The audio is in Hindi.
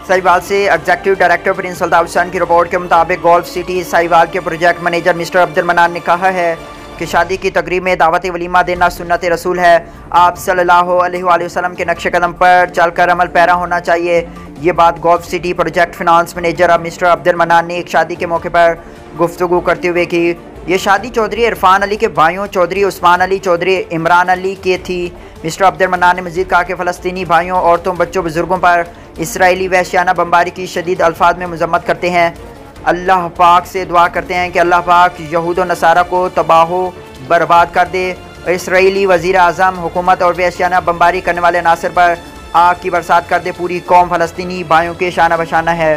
साहिवाल से executive director Prince Altaf Hussain की रिपोर्ट के मुताबिक गोल्फ सिटी साहिवाल के project manager mister Abdul mannan ने कहा है कि शादी की तकरीब में दावत वलीमा देना सुन्नत रसूल है। आप सल्लल्लाहु अलैहि वसल्लम के नक्शे कदम पर चलकर अमल पैरा होना चाहिए। ये बात golf city project finance manager अब मिस्टर अब्दुल मन्नान ने एक शादी के मौके पर गुफ्तगू करते हुए की। ये शादी चौधरी इरफान अली के भाइयों चौधरी उस्मान अली चौधरी इमरान अली के थी। मिस्टर अब्दुल मन्नान ने मज़ीद कहा कि फ़लस्तीनी भाइयों औरतों बच्चों बुज़ुर्गों पर इसराइली वहशियाना बमबारी की शदीद अल्फाज में मज़म्मत करते हैं। अल्लाह पाक से दुआ करते हैं कि अल्लाह पाक यहूद और नसारा को तबाह बर्बाद कर दे और इसराइली वज़ीर आज़म हुकूमत और वहशियाना बमबारी करने वाले नासिर पर आग की बरसात कर दे। पूरी कौम फ़लस्तीनी भाइयों के शाना बशाना है।